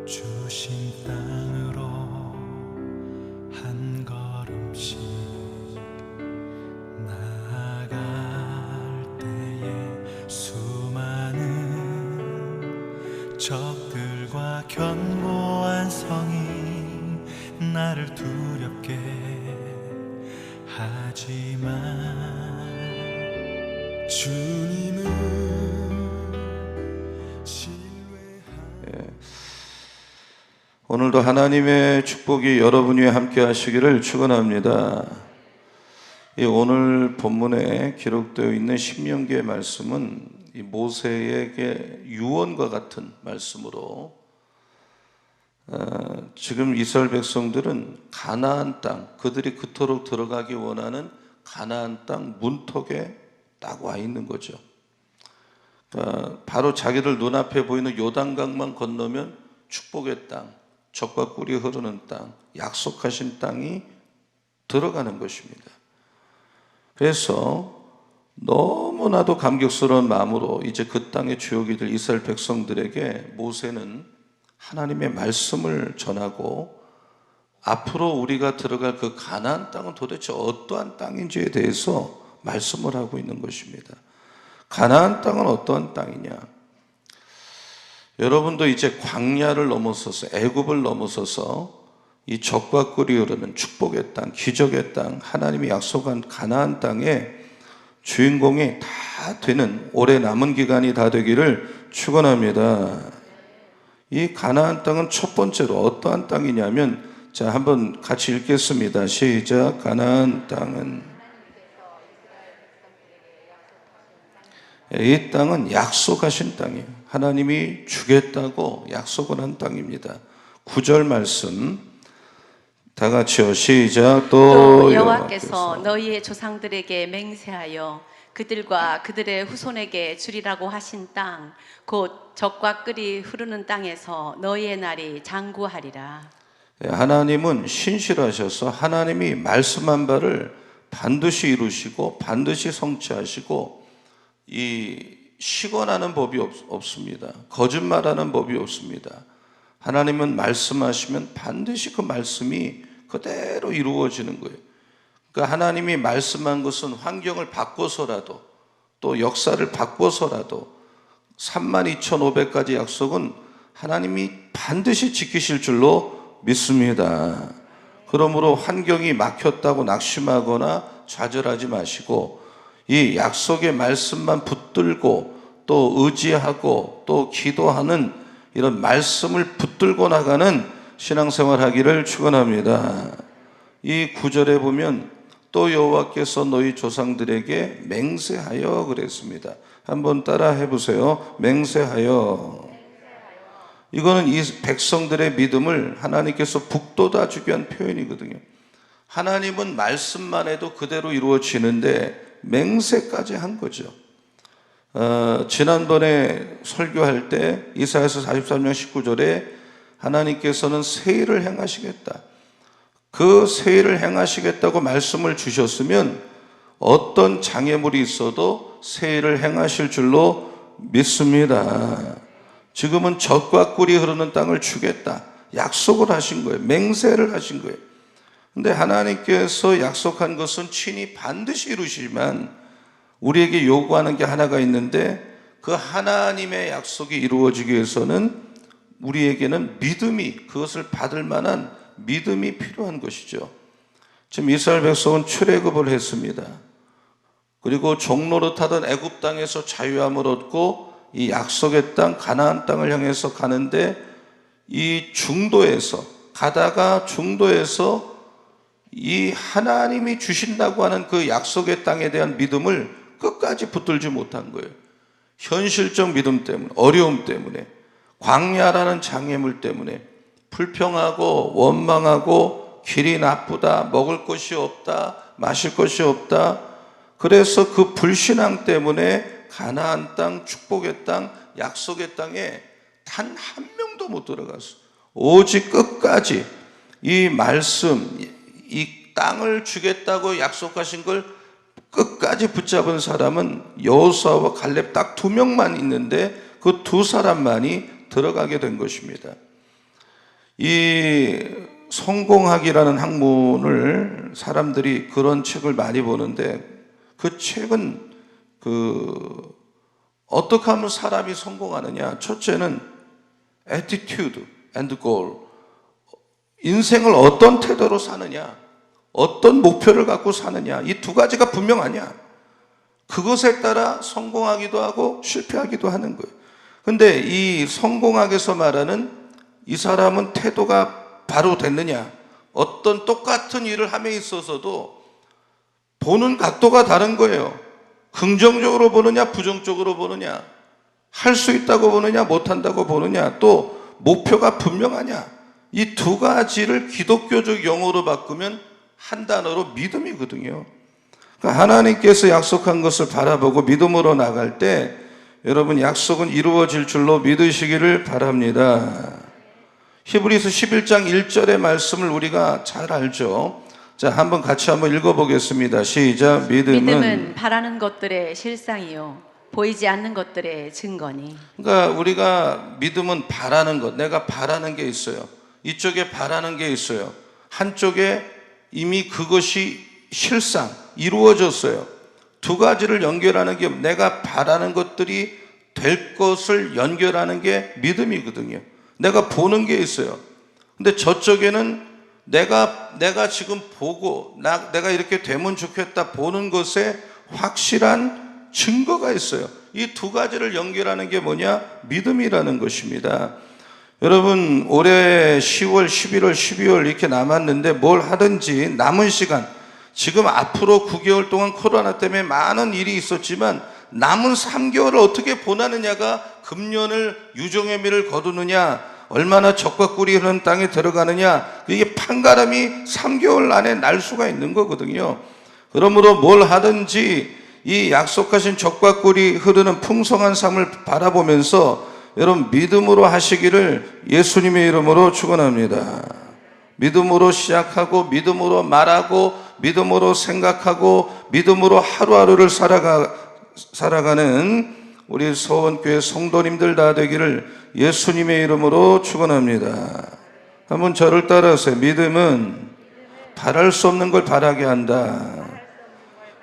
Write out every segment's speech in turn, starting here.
주신 땅으로 한 걸음씩 나아갈 때에 수많은 적들과 견고한 성이 나를 두렵게 하지만 주님은 오늘도 하나님의 축복이 여러분 위에 함께 하시기를 축원합니다. 이 오늘 본문에 기록되어 있는 신명기의 말씀은 이 모세에게 유언과 같은 말씀으로 지금 이스라엘 백성들은 가나안 땅, 그들이 그토록 들어가기 원하는 가나안 땅 문턱에 딱 와 있는 거죠. 바로 자기들 눈앞에 보이는 요단강만 건너면 축복의 땅, 젖과 꿀이 흐르는 땅, 약속하신 땅이 들어가는 것입니다. 그래서 너무나도 감격스러운 마음으로 이제 그 땅의 주역이들 이스라엘 백성들에게 모세는 하나님의 말씀을 전하고 앞으로 우리가 들어갈 그 가나안 땅은 도대체 어떠한 땅인지에 대해서 말씀을 하고 있는 것입니다. 가나안 땅은 어떠한 땅이냐? 여러분도 이제 광야를 넘어서서 애굽을 넘어서서 이 젖과 꿀이 흐르는 축복의 땅, 기적의 땅, 하나님이 약속한 가나안 땅의 주인공이 다 되는 오래 남은 기간이 다 되기를 축원합니다. 이 가나안 땅은 첫 번째로 어떠한 땅이냐면, 자, 한번 같이 읽겠습니다. 시작. 가나안 땅은, 이 땅은 약속하신 땅이에요. 하나님이 주겠다고 약속을 한 땅입니다. 9절 말씀 다 같이요. 시작. 또 여호와께서 너희의 조상들에게 맹세하여 그들과 그들의 후손에게 주리라고 하신 땅, 곧 젖과 꿀이 흐르는 땅에서 너희의 날이 장구하리라. 하나님은 신실하셔서 하나님이 말씀한 바를 반드시 이루시고 반드시 성취하시고, 이 시건하는 법이 없습니다. 거짓말하는 법이 없습니다. 하나님은 말씀하시면 반드시 그 말씀이 그대로 이루어지는 거예요. 그러니까 하나님이 말씀한 것은 환경을 바꿔서라도, 또 역사를 바꿔서라도 32,500가지 약속은 하나님이 반드시 지키실 줄로 믿습니다. 그러므로 환경이 막혔다고 낙심하거나 좌절하지 마시고, 이 약속의 말씀만 붙들고 또 의지하고 또 기도하는 이런 말씀을 붙들고 나가는 신앙생활 하기를 축원합니다. 이 구절에 보면 또 여호와께서 너희 조상들에게 맹세하여 그랬습니다. 한번 따라 해보세요. 맹세하여. 이거는 이 백성들의 믿음을 하나님께서 북돋아 주기 위한 표현이거든요. 하나님은 말씀만 해도 그대로 이루어지는데 맹세까지 한 거죠. 지난번에 설교할 때 이사야서 43장 19절에 하나님께서는 새 일을 행하시겠다, 그 새 일을 행하시겠다고 말씀을 주셨으면 어떤 장애물이 있어도 새 일을 행하실 줄로 믿습니다. 지금은 젖과 꿀이 흐르는 땅을 주겠다 약속을 하신 거예요. 맹세를 하신 거예요. 근데 하나님께서 약속한 것은 친히 반드시 이루시지만 우리에게 요구하는 게 하나가 있는데, 그 하나님의 약속이 이루어지기 위해서는 우리에게는 믿음이, 그것을 받을 만한 믿음이 필요한 것이죠. 지금 이스라엘 백성은 출애굽을 했습니다. 그리고 종로로 타던 애굽 땅에서 자유함을 얻고 이 약속의 땅 가나안 땅을 향해서 가는데, 이 중도에서 가다가 중도에서 이 하나님이 주신다고 하는 그 약속의 땅에 대한 믿음을 끝까지 붙들지 못한 거예요. 현실적 믿음 때문에, 어려움 때문에, 광야라는 장애물 때문에, 불평하고 원망하고 길이 나쁘다, 먹을 것이 없다, 마실 것이 없다. 그래서 그 불신앙 때문에 가나안 땅, 축복의 땅, 약속의 땅에 단 한 명도 못 들어갔어. 오직 끝까지 이 말씀, 이 땅을 주겠다고 약속하신 걸 끝까지 붙잡은 사람은 여호수아와 갈렙 딱 2명만 있는데 그 2사람만이 들어가게 된 것입니다. 이 성공학이라는 학문을 사람들이 그런 책을 많이 보는데 그 책은 어떻게 하면 사람이 성공하느냐? 첫째는 attitude and goal. 인생을 어떤 태도로 사느냐? 어떤 목표를 갖고 사느냐? 이 두 가지가 분명하냐? 그것에 따라 성공하기도 하고 실패하기도 하는 거예요. 근데 이 성공학에서 말하는 이 사람은 태도가 바로 됐느냐? 어떤 똑같은 일을 함에 있어서도 보는 각도가 다른 거예요. 긍정적으로 보느냐, 부정적으로 보느냐, 할 수 있다고 보느냐, 못한다고 보느냐, 또 목표가 분명하냐. 이 두 가지를 기독교적 용어로 바꾸면 한 단어로 믿음이거든요. 그러니까 하나님께서 약속한 것을 바라보고 믿음으로 나갈 때 여러분 약속은 이루어질 줄로 믿으시기를 바랍니다. 히브리서 11장 1절의 말씀을 우리가 잘 알죠. 자, 한번 같이 한번 읽어보겠습니다. 시작. 믿음은 바라는 것들의 실상이요 보이지 않는 것들의 증거니. 그러니까 우리가 믿음은 바라는 것, 내가 바라는 게 있어요. 이쪽에 바라는 게 있어요. 한쪽에 이미 그것이 실상, 이루어졌어요. 두 가지를 연결하는 게 내가 바라는 것들이 될 것을 연결하는 게 믿음이거든요. 내가 보는 게 있어요. 근데 저쪽에는 내가 지금 보고 내가 이렇게 되면 좋겠다 보는 것에 확실한 증거가 있어요. 이 두 가지를 연결하는 게 뭐냐? 믿음이라는 것입니다. 여러분 올해 10월, 11월, 12월 이렇게 남았는데 뭘 하든지 남은 시간, 지금 앞으로 9개월 동안 코로나 때문에 많은 일이 있었지만 남은 3개월을 어떻게 보내느냐가 금년을 유종의 미를 거두느냐, 얼마나 적과 꿀이 흐르는 땅에 들어가느냐, 이게 판가름이 3개월 안에 날 수가 있는 거거든요. 그러므로 뭘 하든지 이 약속하신 적과 꿀이 흐르는 풍성한 삶을 바라보면서 여러분 믿음으로 하시기를 예수님의 이름으로 축원합니다. 믿음으로 시작하고 믿음으로 말하고 믿음으로 생각하고 믿음으로 하루하루를 살아가는 우리 서원교회 성도님들 다 되기를 예수님의 이름으로 축원합니다. 한번 저를 따라하세요. 믿음은 바랄 수 없는 걸 바라게 한다.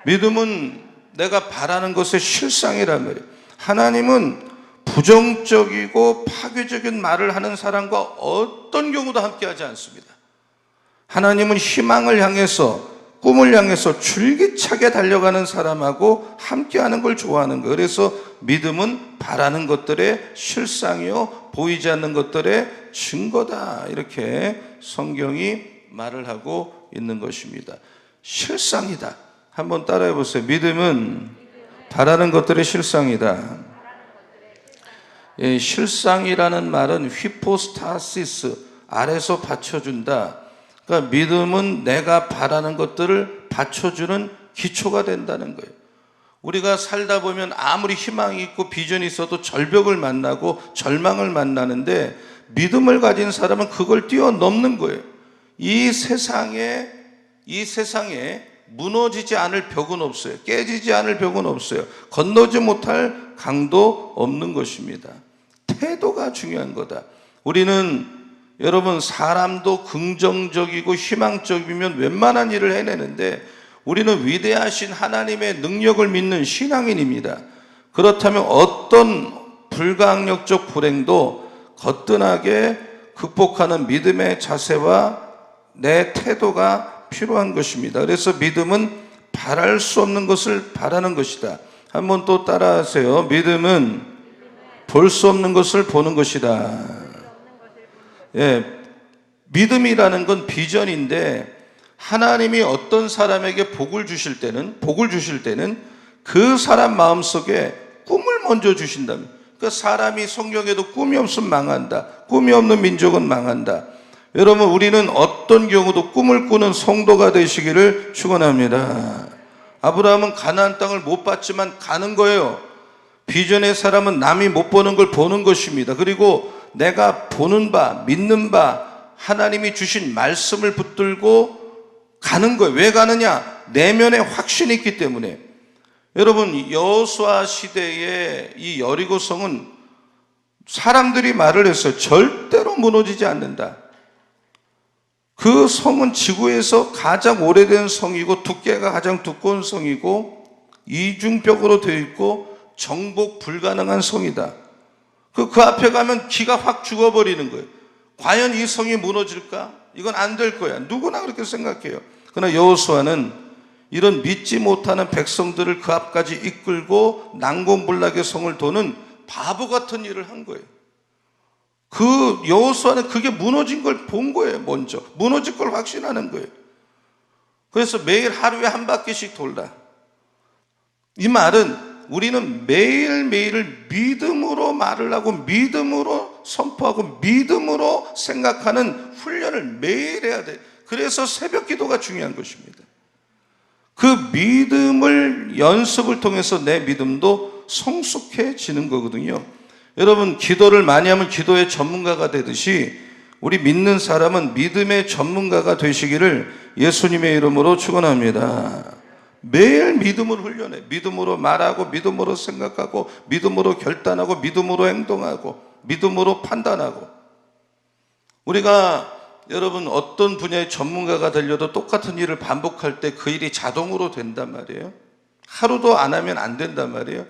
믿음은 내가 바라는 것의 실상이란 말이에요. 하나님은 부정적이고 파괴적인 말을 하는 사람과 어떤 경우도 함께하지 않습니다. 하나님은 희망을 향해서, 꿈을 향해서 줄기차게 달려가는 사람하고 함께하는 걸 좋아하는 거예요. 그래서 믿음은 바라는 것들의 실상이요 보이지 않는 것들의 증거다, 이렇게 성경이 말을 하고 있는 것입니다. 실상이다. 한번 따라해 보세요. 믿음은 바라는 것들의 실상이다. 예, 실상이라는 말은 휘포스타시스, 아래서 받쳐준다. 그러니까 믿음은 내가 바라는 것들을 받쳐주는 기초가 된다는 거예요. 우리가 살다 보면 아무리 희망이 있고 비전이 있어도 절벽을 만나고 절망을 만나는데 믿음을 가진 사람은 그걸 뛰어넘는 거예요. 이 세상에 무너지지 않을 벽은 없어요. 깨지지 않을 벽은 없어요. 건너지 못할 강도 없는 것입니다. 태도가 중요한 거다. 우리는 여러분 사람도 긍정적이고 희망적이면 웬만한 일을 해내는데 우리는 위대하신 하나님의 능력을 믿는 신앙인입니다. 그렇다면 어떤 불가항력적 불행도 거뜬하게 극복하는 믿음의 자세와 내 태도가 필요한 것입니다. 그래서 믿음은 바랄 수 없는 것을 바라는 것이다. 한번 또 따라하세요. 믿음은 볼 수 없는 것을 보는 것이다. 예, 믿음이라는 건 비전인데 하나님이 어떤 사람에게 복을 주실 때는 그 사람 마음속에 꿈을 먼저 주신다면, 그러니까 사람이 성경에도 꿈이 없으면 망한다. 꿈이 없는 민족은 망한다. 여러분 우리는 어떤 경우도 꿈을 꾸는 성도가 되시기를 축원합니다. 아브라함은 가나안 땅을 못 봤지만 가는 거예요. 비전의 사람은 남이 못 보는 걸 보는 것입니다. 그리고 내가 보는 바, 믿는 바 하나님이 주신 말씀을 붙들고 가는 거예요. 왜 가느냐? 내면에 확신이 있기 때문에. 여러분 여호수아 시대의 이 여리고성은 사람들이 말을 했어요. 절대로 무너지지 않는다. 그 성은 지구에서 가장 오래된 성이고 두께가 가장 두꺼운 성이고 이중벽으로 되어 있고 정복 불가능한 성이다. 그 앞에 가면 기가 확 죽어버리는 거예요. 과연 이 성이 무너질까? 이건 안 될 거야. 누구나 그렇게 생각해요. 그러나 여호수아는 이런 믿지 못하는 백성들을 그 앞까지 이끌고 난공불락의 성을 도는 바보 같은 일을 한 거예요. 그 여호수아는 그게 무너진 걸 본 거예요. 먼저 무너질 걸 확신하는 거예요. 그래서 매일 하루에 한 바퀴씩 돌라. 이 말은 우리는 매일매일을 믿음으로 말을 하고 믿음으로 선포하고 믿음으로 생각하는 훈련을 매일 해야 돼. 그래서 새벽 기도가 중요한 것입니다. 그 믿음을 연습을 통해서 내 믿음도 성숙해지는 거거든요. 여러분, 기도를 많이 하면 기도의 전문가가 되듯이 우리 믿는 사람은 믿음의 전문가가 되시기를 예수님의 이름으로 축원합니다. 매일 믿음을 훈련해. 믿음으로 말하고 믿음으로 생각하고 믿음으로 결단하고 믿음으로 행동하고 믿음으로 판단하고. 우리가 여러분 어떤 분야의 전문가가 되려도 똑같은 일을 반복할 때 그 일이 자동으로 된단 말이에요. 하루도 안 하면 안 된단 말이에요.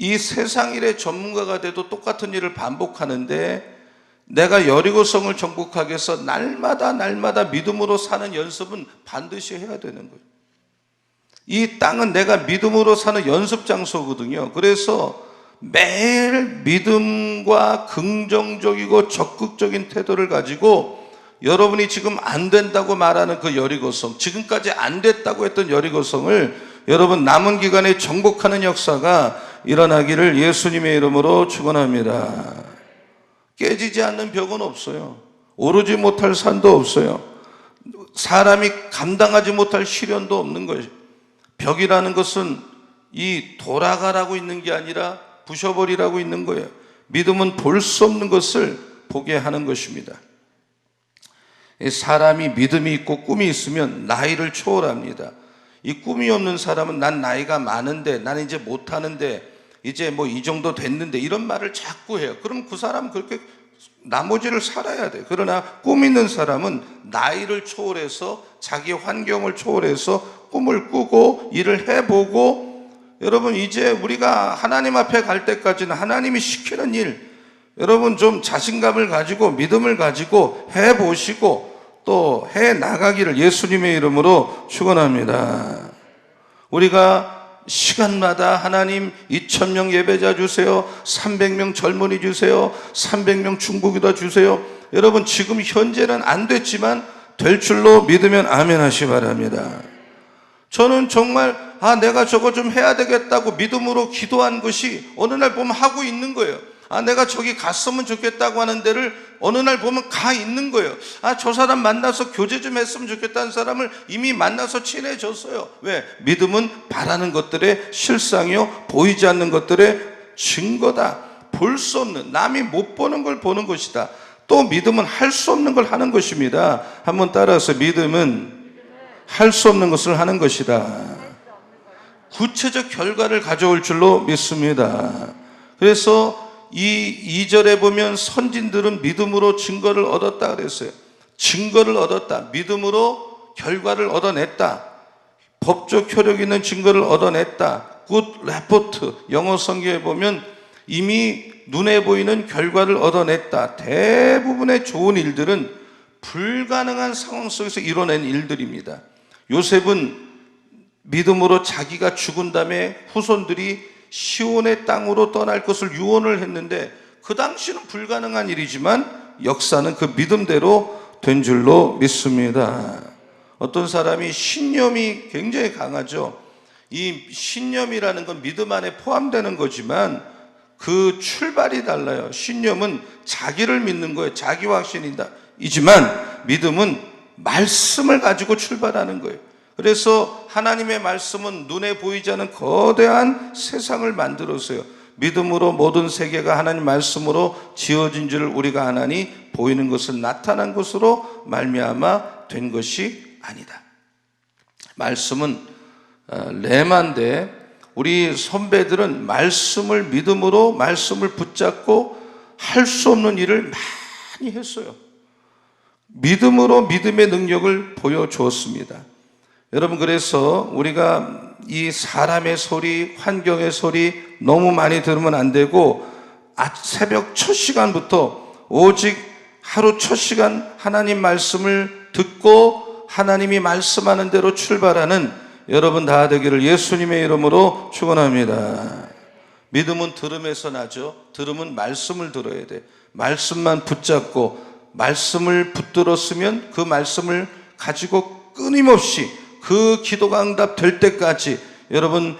이 세상 일의 전문가가 돼도 똑같은 일을 반복하는데 내가 여리고성을 정복하기 위해서 날마다 믿음으로 사는 연습은 반드시 해야 되는 거예요. 이 땅은 내가 믿음으로 사는 연습 장소거든요. 그래서 매일 믿음과 긍정적이고 적극적인 태도를 가지고 여러분이 지금 안 된다고 말하는 그 여리고성, 지금까지 안 됐다고 했던 여리고성을 여러분 남은 기간에 정복하는 역사가 일어나기를 예수님의 이름으로 축원합니다. 깨지지 않는 벽은 없어요. 오르지 못할 산도 없어요. 사람이 감당하지 못할 시련도 없는 거예요. 벽이라는 것은 이 돌아가라고 있는 게 아니라 부셔버리라고 있는 거예요. 믿음은 볼 수 없는 것을 보게 하는 것입니다. 사람이 믿음이 있고 꿈이 있으면 나이를 초월합니다. 이 꿈이 없는 사람은 난 나이가 많은데, 난 이제 못하는데, 이제 뭐 이 정도 됐는데 이런 말을 자꾸 해요. 그럼 그 사람은 그렇게 나머지를 살아야 돼. 그러나 꿈 있는 사람은 나이를 초월해서 자기 환경을 초월해서 꿈을 꾸고 일을 해보고, 여러분 이제 우리가 하나님 앞에 갈 때까지는 하나님이 시키는 일, 여러분 좀 자신감을 가지고 믿음을 가지고 해보시고 또 해나가기를 예수님의 이름으로 축원합니다. 우리가 시간마다 하나님 2,000명 예배자 주세요, 300명 젊은이 주세요, 300명 중보기도 주세요. 여러분 지금 현재는 안 됐지만 될 줄로 믿으면 아멘 하시 바랍니다. 저는 정말 내가 저거 좀 해야 되겠다고 믿음으로 기도한 것이 어느 날 보면 하고 있는 거예요. 내가 저기 갔으면 좋겠다고 하는 데를 어느 날 보면 가 있는 거예요. 저 사람 만나서 교제 좀 했으면 좋겠다는 사람을 이미 만나서 친해졌어요. 왜? 믿음은 바라는 것들의 실상이요, 보이지 않는 것들의 증거다. 볼 수 없는, 남이 못 보는 걸 보는 것이다. 또 믿음은 할 수 없는 걸 하는 것입니다. 한번 따라서 믿음은 할 수 없는 것을 하는 것이다. 구체적 결과를 가져올 줄로 믿습니다. 그래서 이 2절에 보면 선진들은 믿음으로 증거를 얻었다 그랬어요. 증거를 얻었다. 믿음으로 결과를 얻어냈다. 법적 효력 있는 증거를 얻어냈다. good report. 영어 성경에 보면 이미 눈에 보이는 결과를 얻어냈다. 대부분의 좋은 일들은 불가능한 상황 속에서 이뤄낸 일들입니다. 요셉은 믿음으로 자기가 죽은 다음에 후손들이 시온의 땅으로 떠날 것을 유언을 했는데 그 당시는 불가능한 일이지만 역사는 그 믿음대로 된 줄로 믿습니다. 어떤 사람이 신념이 굉장히 강하죠. 이 신념이라는 건 믿음 안에 포함되는 거지만 그 출발이 달라요. 신념은 자기를 믿는 거예요. 자기 확신이다. 이지만 믿음은 말씀을 가지고 출발하는 거예요. 그래서 하나님의 말씀은 눈에 보이지 않는 거대한 세상을 만들었어요. 믿음으로 모든 세계가 하나님 말씀으로 지어진 줄 우리가 아나니 보이는 것은 나타난 것으로 말미암아 된 것이 아니다. 말씀은 레마인데 우리 선배들은 말씀을 믿음으로 말씀을 붙잡고 할 수 없는 일을 많이 했어요. 믿음으로 믿음의 능력을 보여주었습니다. 여러분, 그래서 우리가 이 사람의 소리, 환경의 소리 너무 많이 들으면 안 되고 새벽 첫 시간부터 오직 하루 첫 시간 하나님 말씀을 듣고 하나님이 말씀하는 대로 출발하는 여러분 다 되기를 예수님의 이름으로 축원합니다. 믿음은 들음에서 나죠. 들음은 말씀을 들어야 돼. 말씀만 붙잡고 말씀을 붙들었으면 그 말씀을 가지고 끊임없이 그 기도가 응답될 때까지 여러분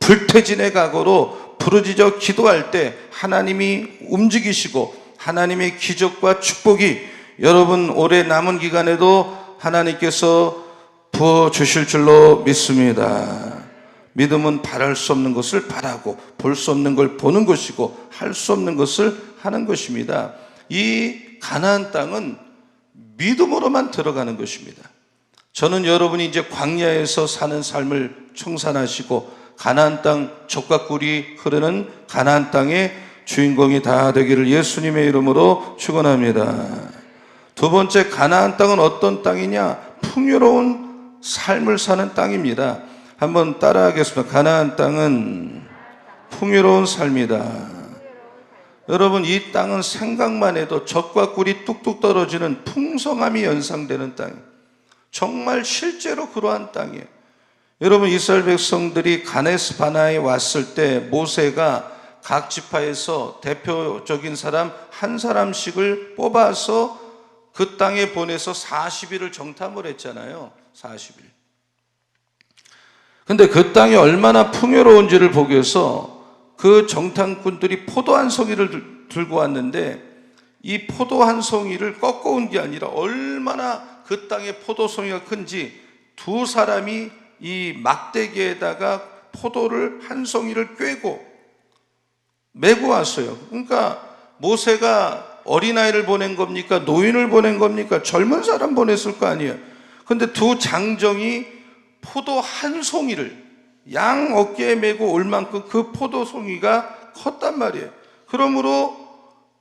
불태진의 각오로 부르짖어 기도할 때 하나님이 움직이시고 하나님의 기적과 축복이 여러분 올해 남은 기간에도 하나님께서 부어주실 줄로 믿습니다. 믿음은 바랄 수 없는 것을 바라고 볼 수 없는 걸 보는 것이고 할 수 없는 것을 하는 것입니다. 이 가나안 땅은 믿음으로만 들어가는 것입니다. 저는 여러분이 이제 광야에서 사는 삶을 청산하시고 가나안 땅 젖과 꿀이 흐르는 가나안 땅의 주인공이 다 되기를 예수님의 이름으로 축원합니다. 두 번째, 가나안 땅은 어떤 땅이냐? 풍요로운 삶을 사는 땅입니다. 한번 따라하겠습니다. 가나안 땅은 풍요로운 삶이다. 여러분, 이 땅은 생각만 해도 젖과 꿀이 뚝뚝 떨어지는 풍성함이 연상되는 땅이에요. 정말 실제로 그러한 땅이에요. 여러분, 이스라엘 백성들이 가데스 바네아에 왔을 때 모세가 각 지파에서 대표적인 사람 한 사람씩을 뽑아서 그 땅에 보내서 40일을 정탐을 했잖아요. 40일. 근데 그 땅이 얼마나 풍요로운지를 보기 위해서 그 정탐꾼들이 포도 한 송이를 들고 왔는데 이 포도 한 송이를 꺾어온 게 아니라 얼마나 그 땅에 포도송이가 큰지 두 사람이 이 막대기에다가 포도를 한 송이를 꿰고 메고 왔어요. 그러니까 모세가 어린아이를 보낸 겁니까? 노인을 보낸 겁니까? 젊은 사람 보냈을 거 아니에요. 근데 두 장정이 포도 한 송이를 양 어깨에 메고 올 만큼 그 포도송이가 컸단 말이에요. 그러므로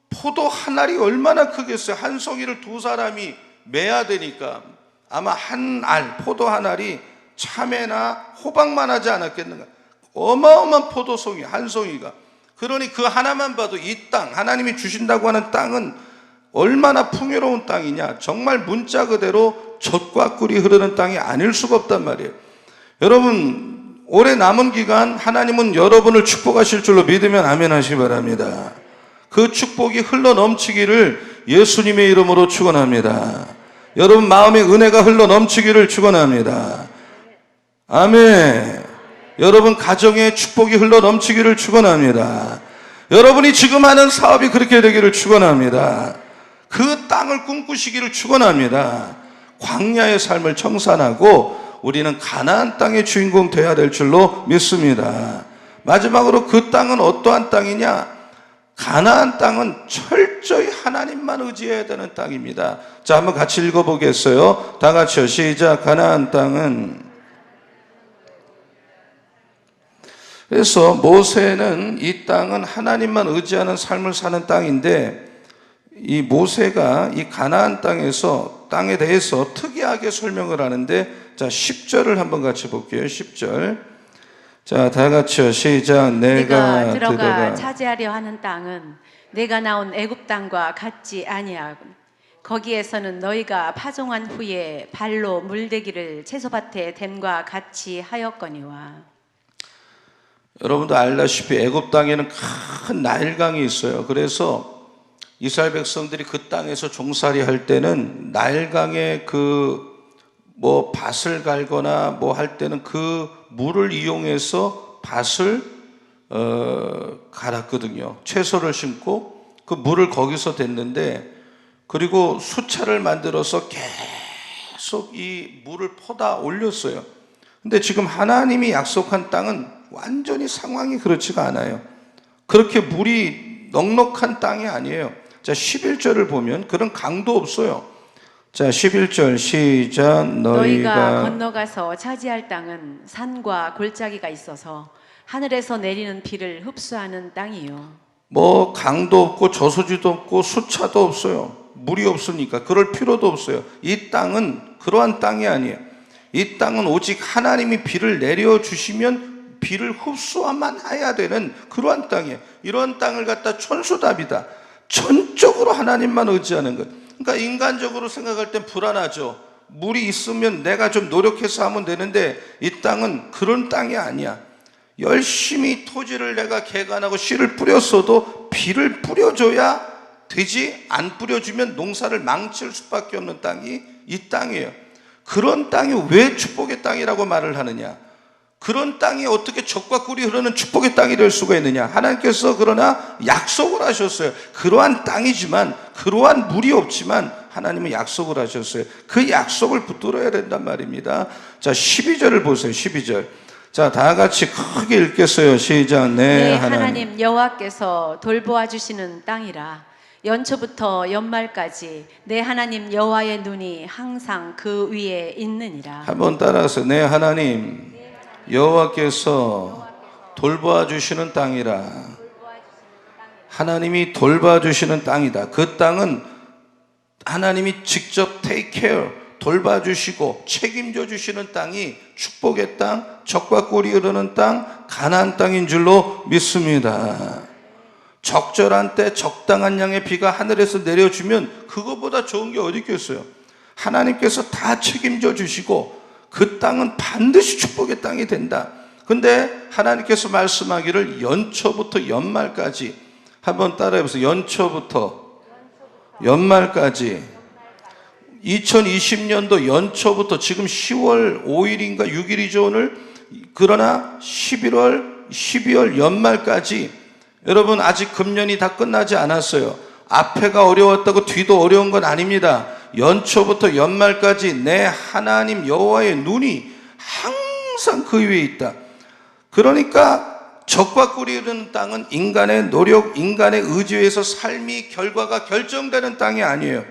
포도 한 알이 얼마나 크겠어요? 한 송이를 두 사람이 매야 되니까 아마 한 알, 포도 한 알이 참외나 호박만 하지 않았겠는가. 어마어마한 포도송이, 한 송이가. 그러니 그 하나만 봐도 이 땅, 하나님이 주신다고 하는 땅은 얼마나 풍요로운 땅이냐. 정말 문자 그대로 젖과 꿀이 흐르는 땅이 아닐 수가 없단 말이에요. 여러분, 올해 남은 기간 하나님은 여러분을 축복하실 줄로 믿으면 아멘 하시기 바랍니다. 그 축복이 흘러 넘치기를 예수님의 이름으로 축원합니다. 여러분 마음의 은혜가 흘러 넘치기를 축원합니다. 아멘. 여러분 가정의 축복이 흘러 넘치기를 축원합니다. 여러분이 지금 하는 사업이 그렇게 되기를 축원합니다. 그 땅을 꿈꾸시기를 축원합니다. 광야의 삶을 청산하고 우리는 가나안 땅의 주인공 되어야 될 줄로 믿습니다. 마지막으로 그 땅은 어떠한 땅이냐? 가나안 땅은 철저히 하나님만 의지해야 되는 땅입니다. 자, 한번 같이 읽어보겠어요. 다 같이요. 시작. 가나안 땅은. 그래서 모세는 이 땅은 하나님만 의지하는 삶을 사는 땅인데 이 모세가 이 가나안 땅에 대해서 특이하게 설명을 하는데 자, 10절을 한번 같이 볼게요. 10절. 자, 다 같이요. 시작. 내가 들어가 차지하려 하는 땅은 내가 나온 애굽 땅과 같지 아니하고 거기에서는 너희가 파종한 후에 발로 물대기를 채소밭에 댐과 같이 하였거니와. 여러분도 알다시피 애굽 땅에는 큰 나일강이 있어요. 그래서 이스라엘 백성들이 그 땅에서 종살이 할 때는 나일강의 밭을 갈거나 할 때는 그 물을 이용해서 밭을 갈았거든요. 채소를 심고 그 물을 거기서 댔는데 그리고 수차를 만들어서 계속 이 물을 퍼다 올렸어요. 근데 지금 하나님이 약속한 땅은 완전히 상황이 그렇지가 않아요. 그렇게 물이 넉넉한 땅이 아니에요. 자, 11절을 보면 그런 강도 없어요. 자, 11절 시작. 너희가 건너가서 차지할 땅은 산과 골짜기가 있어서 하늘에서 내리는 비를 흡수하는 땅이요. 강도 없고 저수지도 없고 수차도 없어요. 물이 없으니까 그럴 필요도 없어요. 이 땅은 그러한 땅이 아니에요. 이 땅은 오직 하나님이 비를 내려주시면 비를 흡수만 해야 되는 그러한 땅이에요. 이런 땅을 갖다 천수답이다. 전적으로 하나님만 의지하는 것. 그러니까 인간적으로 생각할 땐 불안하죠. 물이 있으면 내가 좀 노력해서 하면 되는데 이 땅은 그런 땅이 아니야. 열심히 토지를 내가 개간하고 씨를 뿌렸어도 비를 뿌려줘야 되지, 안 뿌려주면 농사를 망칠 수밖에 없는 땅이 이 땅이에요. 그런 땅이 왜 축복의 땅이라고 말을 하느냐? 그런 땅이 어떻게 젖과 꿀이 흐르는 축복의 땅이 될 수가 있느냐? 하나님께서 그러나 약속을 하셨어요. 그러한 땅이지만, 그러한 물이 없지만 하나님은 약속을 하셨어요. 그 약속을 붙들어야 된단 말입니다. 자, 12절을 보세요. 12절. 자, 다 같이 크게 읽겠어요. 시작. 네, 하나님 여호와께서 돌보아 주시는 땅이라. 연초부터 연말까지 내 하나님 여호와의 눈이 항상 그 위에 있느니라. 한번 따라서 내 하나님 여호와께서 돌보아 주시는 땅이라. 하나님이 돌봐 주시는 땅이다. 그 땅은 하나님이 직접 take care, 돌봐 주시고 책임져 주시는 땅이 축복의 땅, 젖과 꿀이 흐르는 땅, 가나안 땅인 줄로 믿습니다. 적절한 때 적당한 양의 비가 하늘에서 내려주면 그거보다 좋은 게 어디 있겠어요? 하나님께서 다 책임져 주시고 그 땅은 반드시 축복의 땅이 된다. 근데 하나님께서 말씀하기를 연초부터 연말까지, 한번 따라해보세요. 연초부터 연말까지. 2020년도 연초부터, 지금 10월 5일인가 6일이죠 오늘. 그러나 12월 연말까지, 여러분 아직 금년이 다 끝나지 않았어요. 앞에가 어려웠다고 뒤도 어려운 건 아닙니다. 연초부터 연말까지 내 하나님 여호와의 눈이 항상 그 위에 있다. 그러니까 젖과 꿀이 흐르는 땅은 인간의 노력, 인간의 의지에서 삶이 결과가 결정되는 땅이 아니에요.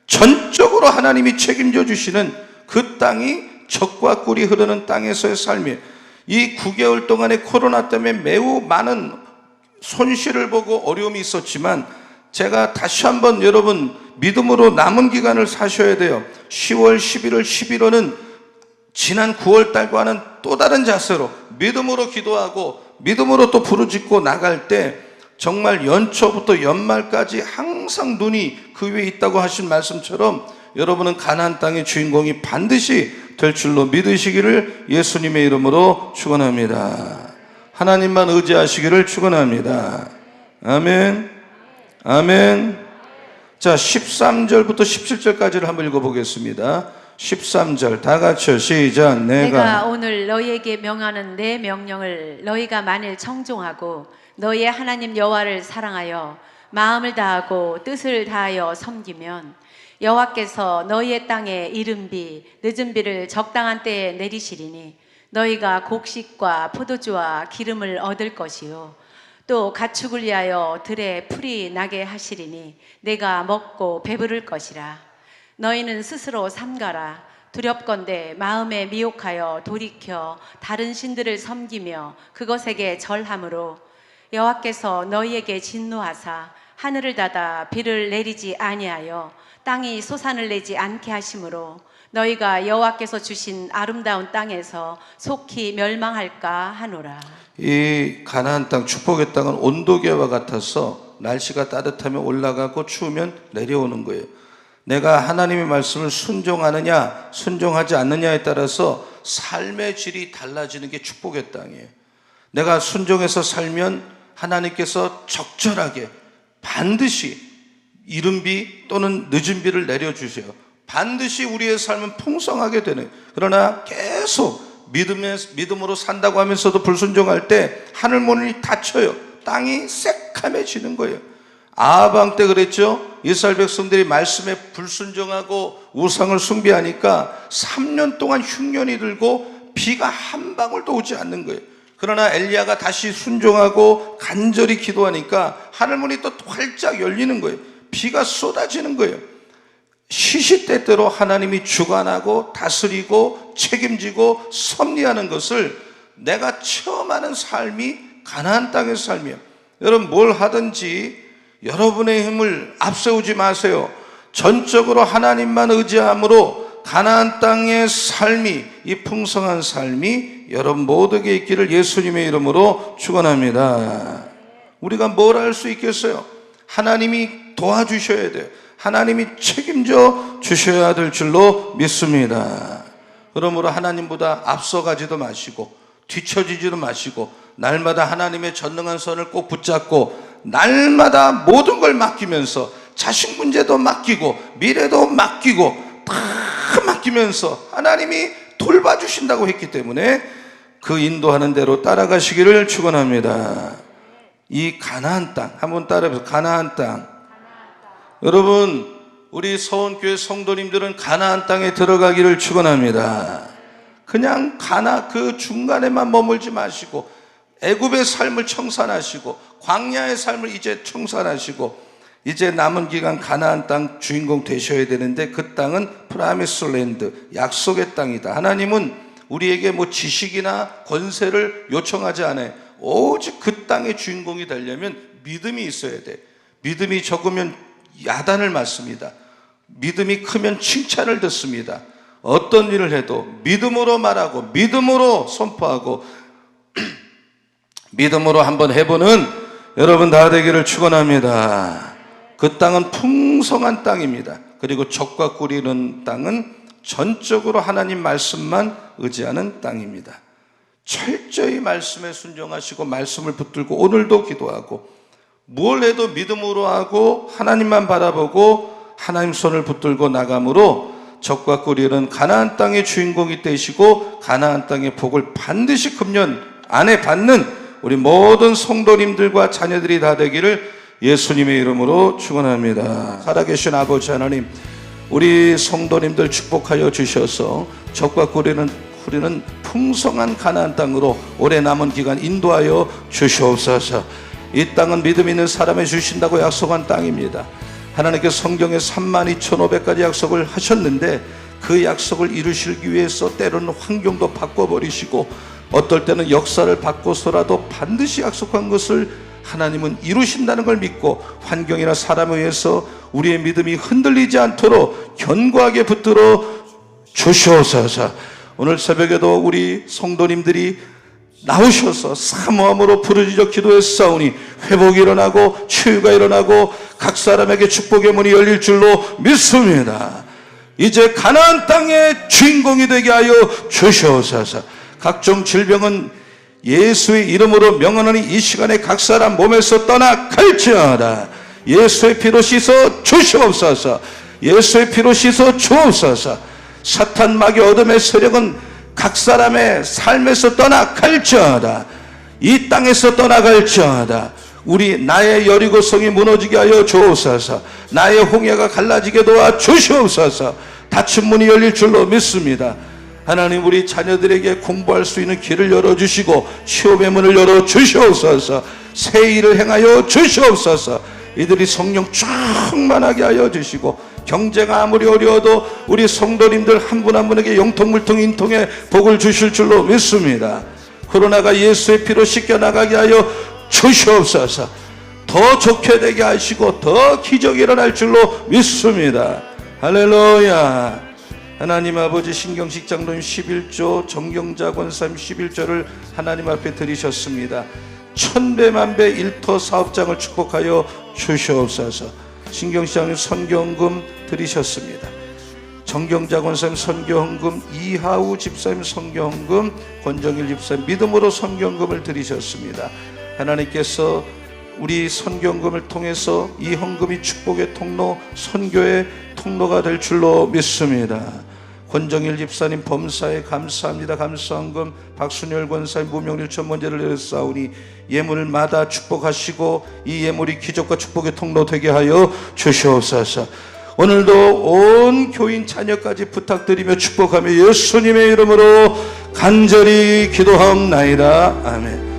전적으로 하나님이 책임져 주시는 그 땅이 젖과 꿀이 흐르는 땅에서의 삶이에요. 이 9개월 동안의 코로나 때문에 매우 많은 손실을 보고 어려움이 있었지만, 제가 다시 한번 여러분 믿음으로 남은 기간을 사셔야 돼요. 10월, 11월, 11월은 지난 9월 달과는 또 다른 자세로 믿음으로 기도하고 믿음으로 또 부르짖고 나갈 때 정말 연초부터 연말까지 항상 눈이 그 위에 있다고 하신 말씀처럼 여러분은 가나안 땅의 주인공이 반드시 될 줄로 믿으시기를 예수님의 이름으로 축원합니다. 하나님만 의지하시기를 축원합니다. 아멘. 아멘. 자, 13절부터 17절까지를 한번 읽어보겠습니다. 13절 다 같이요. 시작. 내가 오늘 너희에게 명하는 내 명령을 너희가 만일 청종하고 너희의 하나님 여호와를 사랑하여 마음을 다하고 뜻을 다하여 섬기면 여호와께서 너희의 땅에 이른 비 늦은 비를 적당한 때에 내리시리니 너희가 곡식과 포도주와 기름을 얻을 것이요 또 가축을 위하여 들에 풀이 나게 하시리니 내가 먹고 배부를 것이라. 너희는 스스로 삼가라. 두렵건대 마음에 미혹하여 돌이켜 다른 신들을 섬기며 그것에게 절함으로 여호와께서 너희에게 진노하사 하늘을 닫아 비를 내리지 아니하여 땅이 소산을 내지 않게 하심으로 너희가 여호와께서 주신 아름다운 땅에서 속히 멸망할까 하노라. 이 가나안 땅, 축복의 땅은 온도계와 같아서 날씨가 따뜻하면 올라가고 추우면 내려오는 거예요. 내가 하나님의 말씀을 순종하느냐 순종하지 않느냐에 따라서 삶의 질이 달라지는 게 축복의 땅이에요. 내가 순종해서 살면 하나님께서 적절하게 반드시 이른 비 또는 늦은 비를 내려주세요. 반드시 우리의 삶은 풍성하게 되는. 그러나 계속 믿음으로 산다고 하면서도 불순종할 때 하늘 문이 닫혀요. 땅이 새카매지는 거예요. 아합 때 그랬죠. 이스라엘 백성들이 말씀에 불순종하고 우상을 숭배하니까 3년 동안 흉년이 들고 비가 한 방울도 오지 않는 거예요. 그러나 엘리야가 다시 순종하고 간절히 기도하니까 하늘문이 또 활짝 열리는 거예요. 비가 쏟아지는 거예요. 시시때때로 하나님이 주관하고 다스리고 책임지고 섭리하는 것을 내가 체험하는 삶이 가나안 땅의 삶이에요. 여러분 뭘 하든지 여러분의 힘을 앞세우지 마세요. 전적으로 하나님만 의지함으로 가나안 땅의 삶이, 이 풍성한 삶이 여러분 모두에게 있기를 예수님의 이름으로 축원합니다. 우리가 뭘 할 수 있겠어요? 하나님이 도와주셔야 돼요. 하나님이 책임져 주셔야 될 줄로 믿습니다. 그러므로 하나님보다 앞서가지도 마시고 뒤처지지도 마시고 날마다 하나님의 전능한 손을 꼭 붙잡고 날마다 모든 걸 맡기면서 자식 문제도 맡기고 미래도 맡기고 다 맡기면서 하나님이 돌봐주신다고 했기 때문에 그 인도하는 대로 따라가시기를 축원합니다. 이 가나안 땅, 한번 따라해보세요. 가나안 땅. 여러분, 우리 서원교회 성도님들은 가나안 땅에 들어가기를 축원합니다. 그냥 그 중간에만 머물지 마시고 애굽의 삶을 청산하시고 광야의 삶을 이제 청산하시고 이제 남은 기간 가나안 땅 주인공 되셔야 되는데, 그 땅은 프라미스 랜드, 약속의 땅이다. 하나님은 우리에게 뭐 지식이나 권세를 요청하지 않아요. 오직 그 땅의 주인공이 되려면 믿음이 있어야 돼. 믿음이 적으면 야단을 맞습니다. 믿음이 크면 칭찬을 듣습니다. 어떤 일을 해도 믿음으로 말하고 믿음으로 선포하고 믿음으로 한번 해보는 여러분 다 되기를 축원합니다. 그 땅은 풍성한 땅입니다. 그리고 적과 꿀이는 땅은 전적으로 하나님 말씀만 의지하는 땅입니다. 철저히 말씀에 순종하시고 말씀을 붙들고 오늘도 기도하고 뭘 해도 믿음으로 하고 하나님만 바라보고 하나님 손을 붙들고 나감으로 적과 꿀이는 가나안 땅의 주인공이 되시고 가나안 땅의 복을 반드시 금년 안에 받는 우리 모든 성도님들과 자녀들이 다 되기를 예수님의 이름으로 축원합니다. 살아계신 아버지 하나님, 우리 성도님들 축복하여 주셔서 적과 꿀이는 풍성한 가나안 땅으로 올해 남은 기간 인도하여 주시옵소서. 이 땅은 믿음 있는 사람에 주신다고 약속한 땅입니다. 하나님께서 성경에 32,500가지 약속을 하셨는데 그 약속을 이루시기 위해서 때로는 환경도 바꿔버리시고 어떨 때는 역사를 바꿔서라도 반드시 약속한 것을 하나님은 이루신다는 걸 믿고 환경이나 사람에 의해서 우리의 믿음이 흔들리지 않도록 견고하게 붙들어 주시옵소서. 오늘 새벽에도 우리 성도님들이 나오셔서 사모함으로 부르짖어 기도했사오니 회복이 일어나고 치유가 일어나고 각 사람에게 축복의 문이 열릴 줄로 믿습니다. 이제 가나안 땅의 주인공이 되게 하여 주시옵소서. 각종 질병은 예수의 이름으로 명하노니 이 시간에 각 사람 몸에서 떠나갈지어다. 예수의 피로 씻어 주시옵소서. 예수의 피로 씻어 주옵소서. 사탄 마귀 어둠의 세력은 각 사람의 삶에서 떠나갈지어다. 이 땅에서 떠나갈지어다. 나의 여리고성이 무너지게 하여 주옵소서. 나의 홍해가 갈라지게 도와 주시옵소서. 닫힌 문이 열릴 줄로 믿습니다. 하나님, 우리 자녀들에게 공부할 수 있는 길을 열어주시고 시험의 문을 열어주시옵소서. 새 일을 행하여 주시옵소서. 이들이 성령 충만하게 하여 주시고 경제가 아무리 어려워도 우리 성도님들 한 분 한 분에게 영통물통 인통에 복을 주실 줄로 믿습니다. 코로나가 예수의 피로 씻겨나가게 하여 주시옵소서. 더 좋게 되게 하시고 더 기적이 일어날 줄로 믿습니다. 할렐루야. 하나님 아버지, 신경식 장로님 11조, 정경자 권사님 11조를 하나님 앞에 드리셨습니다. 천배만배 일터 사업장을 축복하여 주시옵소서. 신경식 장로님 선교헌금 드리셨습니다. 정경자 권사님 선교헌금, 이하우 집사님 선교헌금, 권정일 집사님 믿음으로 선교헌금을 드리셨습니다. 하나님께서 우리 선교헌금을 통해서 이 헌금이 축복의 통로, 선교의 통로가 될 줄로 믿습니다. 권정일 집사님 범사에 감사합니다. 감사헌금, 박순열 권사님 무명일 천번제를 내렸사오니 예물을 마다 축복하시고 이 예물이 기적과 축복의 통로 되게 하여 주시옵소서. 오늘도 온 교인 자녀까지 부탁드리며 축복하며 예수님의 이름으로 간절히 기도하옵나이다. 아멘.